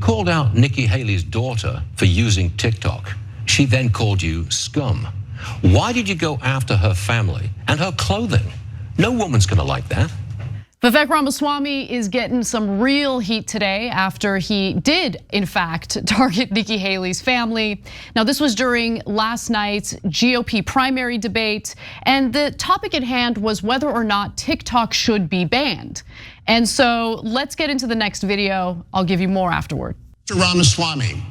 called out Nikki Haley's daughter for using TikTok. She then called you scum. Why did you go after her family and her clothing? No woman's gonna like that. Vivek Ramaswamy is getting some real heat today after he did, in fact, target Nikki Haley's family. Now, this was during last night's GOP primary debate, and the topic at hand was whether or not TikTok should be banned. And so let's get into the next video. I'll give you more afterward. Mr. Ramaswamy,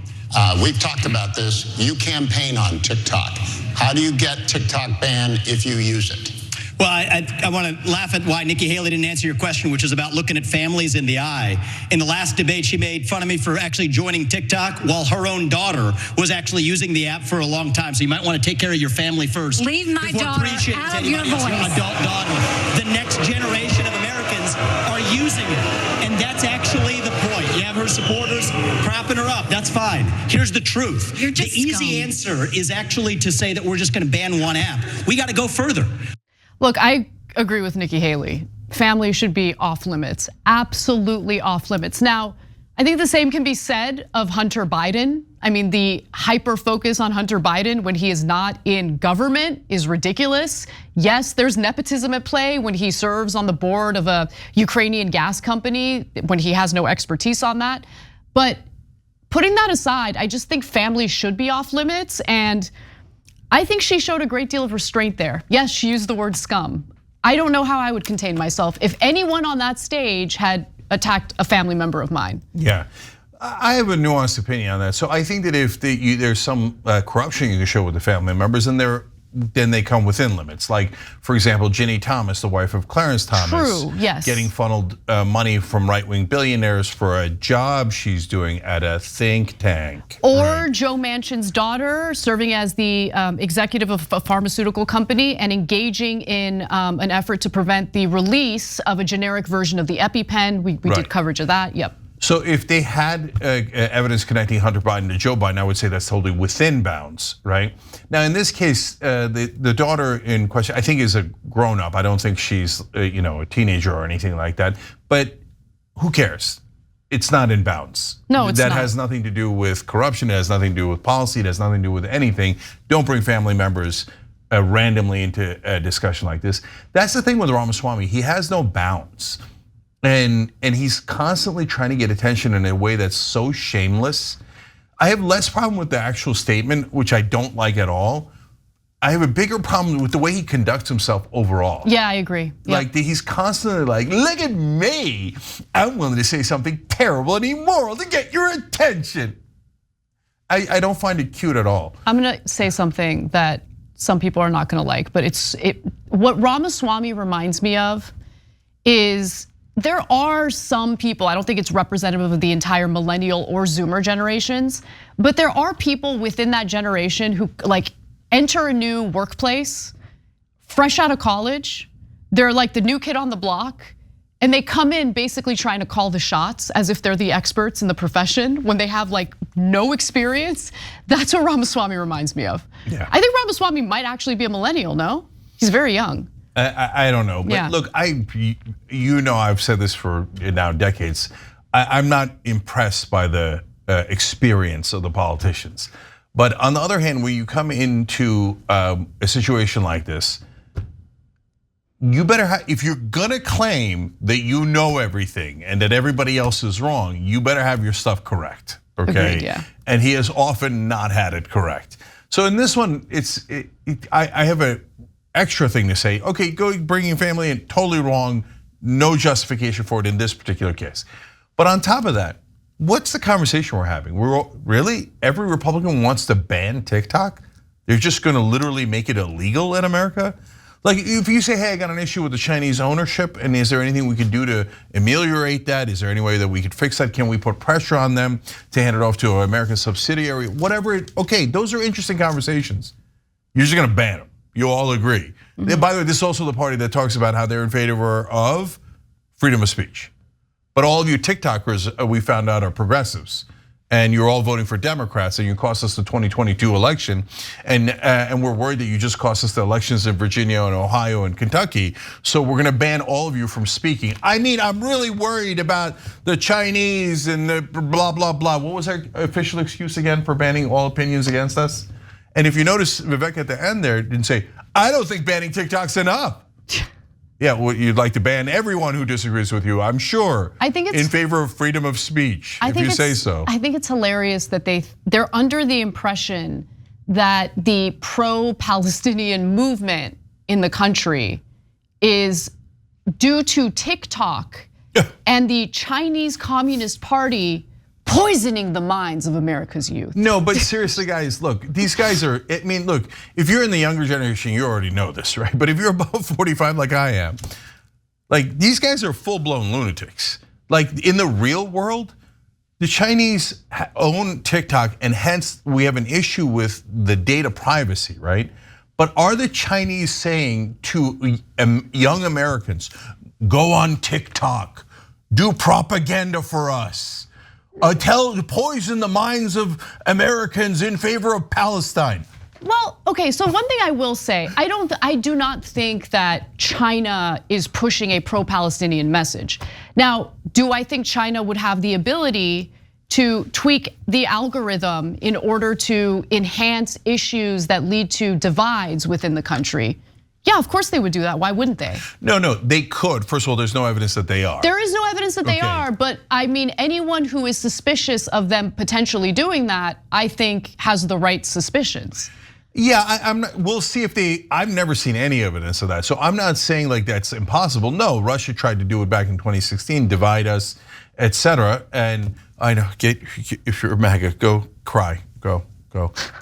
we've talked about this. You campaign on TikTok. How do you get TikTok banned if you use it? Well, I want to laugh at why Nikki Haley didn't answer your question, which is about looking at families in the eye. In the last debate, she made fun of me for actually joining TikTok while her own daughter was actually using the app for a long time. So you might want to take care of your family first. Leave my daughter out of your voice. Adult daughter. The next generation of Americans are using it. And that's actually the point. You have her supporters propping her up. That's fine. Here's the truth. You're just the easy answer is actually to say that we're just going to ban one app. We got to go further. Look, I agree with Nikki Haley. Family should be off limits, absolutely off limits. Now, I think the same can be said of Hunter Biden. I mean, the hyper focus on Hunter Biden when he is not in government is ridiculous. Yes, there's nepotism at play when he serves on the board of a Ukrainian gas company when he has no expertise on that. But putting that aside, I just think family should be off limits, and I think she showed a great deal of restraint there. Yes, she used the word scum. I don't know how I would contain myself if anyone on that stage had attacked a family member of mine. Yeah, I have a nuanced opinion on that. So I think that if there's some corruption you can show with the family members, and then they come within limits. Like, for example, Ginny Thomas, the wife of Clarence Thomas, True, yes. getting funneled money from right-wing billionaires for a job she's doing at a think tank. Or Joe Manchin's daughter serving as the executive of a pharmaceutical company and engaging in an effort to prevent the release of a generic version of the EpiPen. We did coverage of that, yep. So if they had evidence connecting Hunter Biden to Joe Biden, I would say that's totally within bounds, right? Now in this case, the daughter in question, I think is a grown up. I don't think she's a teenager or anything like that, but who cares? It's not in bounds. No, it's not. That not. has nothing to do with corruption, it has nothing to do with policy, it has nothing to do with anything. Don't bring family members randomly into a discussion like this. That's the thing with Ramaswamy, he has no bounds. And he's constantly trying to get attention in a way that's so shameless. I have less problem with the actual statement, which I don't like at all. I have a bigger problem with the way he conducts himself overall. Yeah, I agree. Like he's constantly like, look at me. I'm willing to say something terrible and immoral to get your attention. I don't find it cute at all. I'm gonna say something that some people are not gonna like, but what Ramaswamy reminds me of is there are some people, I don't think it's representative of the entire millennial or Zoomer generations, but there are people within that generation who like enter a new workplace, fresh out of college, they're like the new kid on the block, and they come in basically trying to call the shots as if they're the experts in the profession when they have like no experience. That's what Ramaswamy reminds me of. Yeah. I think Ramaswamy might actually be a millennial, no? He's very young. I don't know, but look, I've said this for now decades. I'm not impressed by the experience of the politicians. But on the other hand, when you come into a situation like this, you better if you're gonna claim that you know everything and that everybody else is wrong, you better have your stuff correct, okay? Agreed, yeah. And he has often not had it correct. So in this one, I have a extra thing to say, okay, go bring your family in, totally wrong, no justification for it in this particular case. But on top of that, what's the conversation we're having? Really, every Republican wants to ban TikTok? They're just gonna literally make it illegal in America? Like if you say, hey, I got an issue with the Chinese ownership, and is there anything we can do to ameliorate that? Is there any way that we could fix that? Can we put pressure on them to hand it off to an American subsidiary? Whatever, okay, those are interesting conversations. You're just gonna ban them. You all agree. And by the way, this is also the party that talks about how they're in favor of freedom of speech. But all of you TikTokers, we found out, are progressives. and you're all voting for Democrats, and you cost us the 2022 election, and we're worried that you just cost us the elections in Virginia and Ohio and Kentucky, so we're gonna ban all of you from speaking. I mean, I'm really worried about the Chinese and the blah, blah, blah. What was our official excuse again for banning all opinions against us? And if you notice, Vivek at the end there didn't say, I don't think banning TikTok's enough. Yeah, well, you'd like to ban everyone who disagrees with you, I'm sure. I think it's in favor of freedom of speech, if you say so. I think it's hilarious that they're under the impression that the pro-Palestinian movement in the country is due to TikTok and the Chinese Communist Party poisoning the minds of America's youth. No, but seriously, guys, look, these guys are, I mean, look, if you're in the younger generation, you already know this, right? But if you're above 45 like I am, like these guys are full-blown lunatics. Like in the real world, the Chinese own TikTok, and hence we have an issue with the data privacy, right? But are the Chinese saying to young Americans, go on TikTok, do propaganda for us, poison the minds of Americans in favor of Palestine? Well, okay, so one thing I will say, I do not think that China is pushing a pro-Palestinian message. Now, do I think China would have the ability to tweak the algorithm in order to enhance issues that lead to divides within the country? Yeah, of course they would do that. Why wouldn't they? No, they could. First of all, there's no evidence that they are. There is no evidence that they are, but I mean, anyone who is suspicious of them potentially doing that, I think has the right suspicions. Yeah, we'll see if I've never seen any evidence of that. So I'm not saying like that's impossible. No, Russia tried to do it back in 2016, divide us, etc. And I know, if you're a MAGA, go cry, go.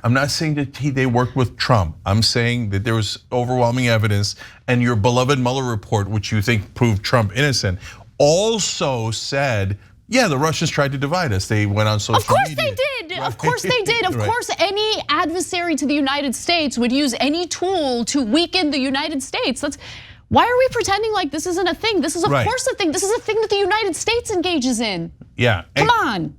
I'm not saying that they worked with Trump. I'm saying that there was overwhelming evidence, and your beloved Mueller report, which you think proved Trump innocent, also said, yeah, the Russians tried to divide us. They went on social media. Of course they did. Of course they did. Of course, any adversary to the United States would use any tool to weaken the United States. Why are we pretending like this isn't a thing? This is of course a thing. This is a thing that the United States engages in. Yeah. Come on.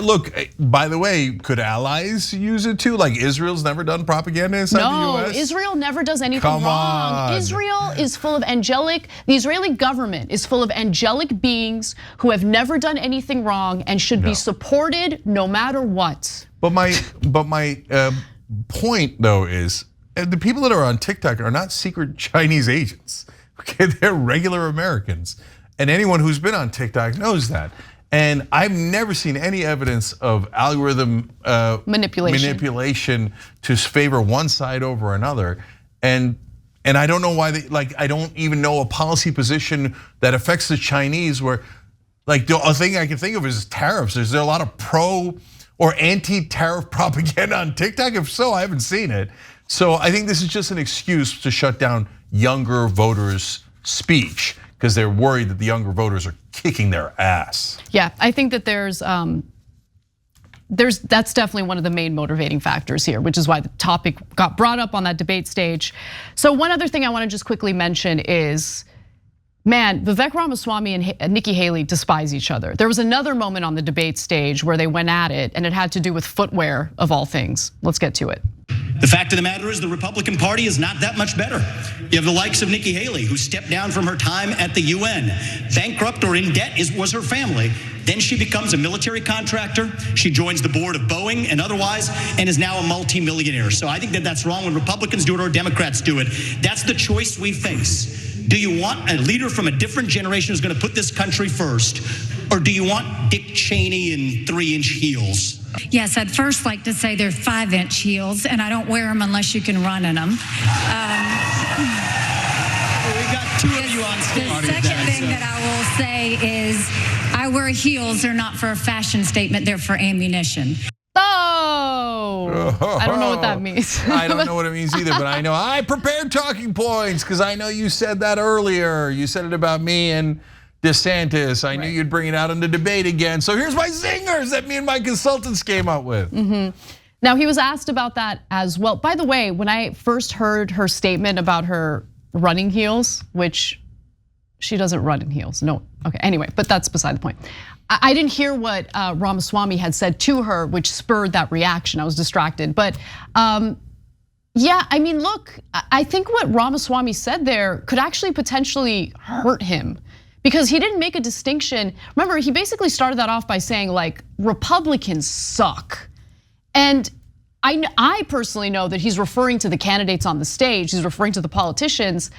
Look, by the way, could allies use it too? Like Israel's never done propaganda inside the US? No, Israel never does anything wrong. Israel is full of the Israeli government is full of angelic beings who have never done anything wrong and should be supported no matter what. But my point though is, the people that are on TikTok are not secret Chinese agents. Okay, they're regular Americans. And anyone who's been on TikTok knows that. And I've never seen any evidence of algorithm manipulation to favor one side over another. And I don't know why I don't even know a policy position that affects the Chinese where, like, the thing I can think of is tariffs. Is there a lot of pro or anti-tariff propaganda on TikTok? If so, I haven't seen it. So I think this is just an excuse to shut down younger voters' speech, because they're worried that the younger voters are kicking their ass. Yeah, I think that that's definitely one of the main motivating factors here, which is why the topic got brought up on that debate stage. So one other thing I want to just quickly mention is, man, Vivek Ramaswamy and Nikki Haley despise each other. There was another moment on the debate stage where they went at it, and it had to do with footwear of all things. Let's get to it. The fact of the matter is the Republican Party is not that much better. You have the likes of Nikki Haley, who stepped down from her time at the UN. Bankrupt or in debt was her family. Then she becomes a military contractor. She joins the board of Boeing and otherwise, and is now a multimillionaire. So I think that that's wrong when Republicans do it or Democrats do it. That's the choice we face. Do you want a leader from a different generation who's going to put this country first? Or do you want Dick Cheney in 3-inch heels? Yes, I'd first like to say they're 5-inch heels, and I don't wear them unless you can run in them. We got two of you on stage. The second thing that I will say is I wear heels. They're not for a fashion statement. They're for ammunition. Oh, I don't know what that means. I don't know what it means either, but I know I prepared talking points because I know you said that earlier. You said it about me and DeSantis. I knew you'd bring it out in the debate again. So here's my zingers that me and my consultants came up with. Now he was asked about that as well. By the way, when I first heard her statement about her running heels, which she doesn't run in heels, no, okay, anyway, but that's beside the point. I didn't hear what Ramaswamy had said to her, which spurred that reaction. I was distracted, but yeah, I mean, look, I think what Ramaswamy said there could actually potentially hurt him because he didn't make a distinction. Remember, he basically started that off by saying like, Republicans suck. And I personally know that he's referring to the candidates on the stage, he's referring to the politicians,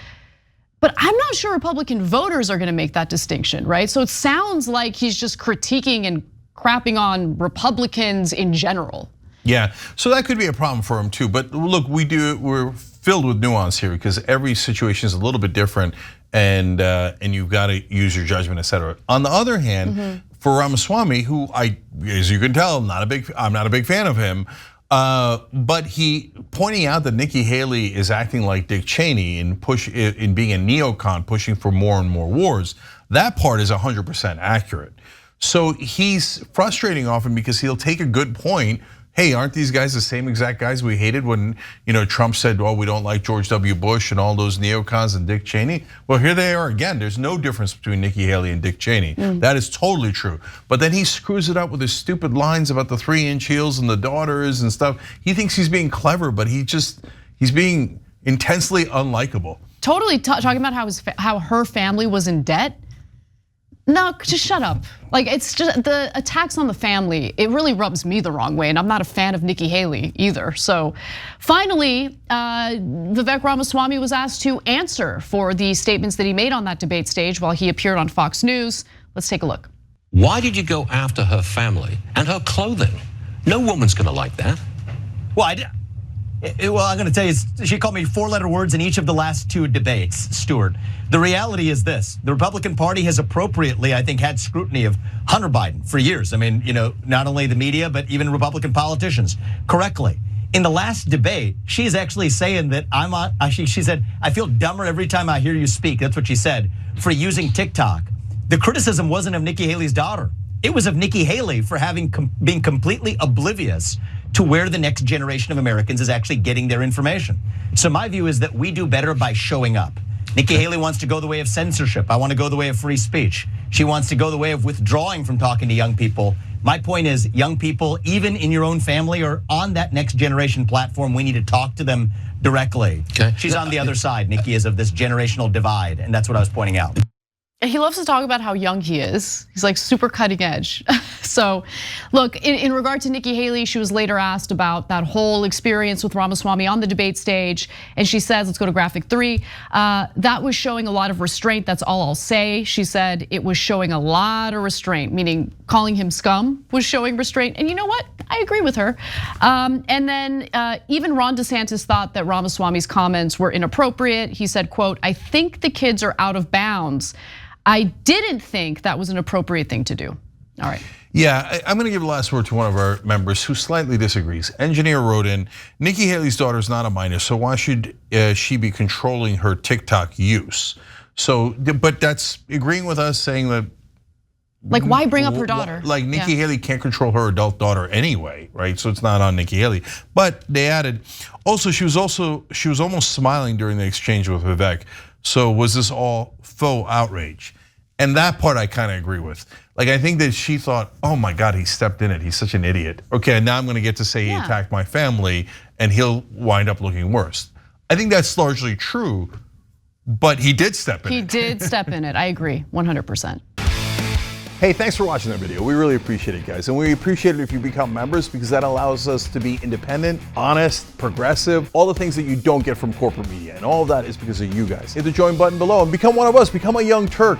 but I'm not sure Republican voters are gonna make that distinction, right? So it sounds like he's just critiquing and crapping on Republicans in general. Yeah, so that could be a problem for him too. But look, we're filled with nuance here because every situation is a little bit different, and you've got to use your judgment, et cetera. On the other hand, for Ramaswamy, who as you can tell, I'm not a big fan of him. But he pointing out that Nikki Haley is acting like Dick Cheney in being a neocon, pushing for more and more wars. That part is 100% accurate. So he's frustrating often because he'll take a good point. Hey, aren't these guys the same exact guys we hated when Trump said, well, we don't like George W. Bush and all those neocons and Dick Cheney? Well, here they are again. There's no difference between Nikki Haley and Dick Cheney. That is totally true. But then he screws it up with his stupid lines about the 3-inch heels and the daughters and stuff. He thinks he's being clever, but he's being intensely unlikable. Totally talking about how her family was in debt. No, just shut up. Like, it's just the attacks on the family, it really rubs me the wrong way, and I'm not a fan of Nikki Haley either. So finally, Vivek Ramaswamy was asked to answer for the statements that he made on that debate stage while he appeared on Fox News. Let's take a look. Why did you go after her family and her clothing? No woman's gonna like that. Well, I'm gonna tell you, she called me 4-letter words in each of the last 2 debates, Stuart. The reality is this, the Republican Party has appropriately, I think, had scrutiny of Hunter Biden for years. I mean, not only the media, but even Republican politicians, correctly. In the last debate, she's actually saying that she said, I feel dumber every time I hear you speak. That's what she said, for using TikTok. The criticism wasn't of Nikki Haley's daughter. It was of Nikki Haley for being completely oblivious to where the next generation of Americans is actually getting their information. So my view is that we do better by showing up. Nikki Haley wants to go the way of censorship. I want to go the way of free speech. She wants to go the way of withdrawing from talking to young people. My point is, young people, even in your own family or on that next generation platform, we need to talk to them directly. Okay. She's on the other side, Nikki, is of this generational divide, and that's what I was pointing out. He loves to talk about how young he is. He's like super cutting edge. So look, in regard to Nikki Haley, she was later asked about that whole experience with Ramaswamy on the debate stage. And she says, let's go to graphic 3. That was showing a lot of restraint, that's all I'll say. She said it was showing a lot of restraint, meaning calling him scum was showing restraint. And you know what, I agree with her. And then even Ron DeSantis thought that Ramaswamy's comments were inappropriate. He said, quote, I think the kids are out of bounds. I didn't think that was an appropriate thing to do. All right. Yeah, I'm gonna give the last word to one of our members who slightly disagrees. Engineer wrote in, Nikki Haley's daughter is not a minor, so why should she be controlling her TikTok use? So, but that's agreeing with us, saying that, like, why bring up her daughter? Like, Nikki Haley can't control her adult daughter anyway, right? So it's not on Nikki Haley. But they added, also she was almost smiling during the exchange with Vivek. So was this all faux outrage? And that part I kind of agree with. Like, I think that she thought, oh my God, he stepped in it. He's such an idiot. Okay, now I'm gonna get to say he attacked my family and he'll wind up looking worse. I think that's largely true, but he did step in it. He did step in it, I agree, 100%. Hey, thanks for watching that video. We really appreciate it, guys. And we appreciate it if you become members because that allows us to be independent, honest, progressive, all the things that you don't get from corporate media. And all of that is because of you guys. Hit the join button below and become one of us, become a Young Turk.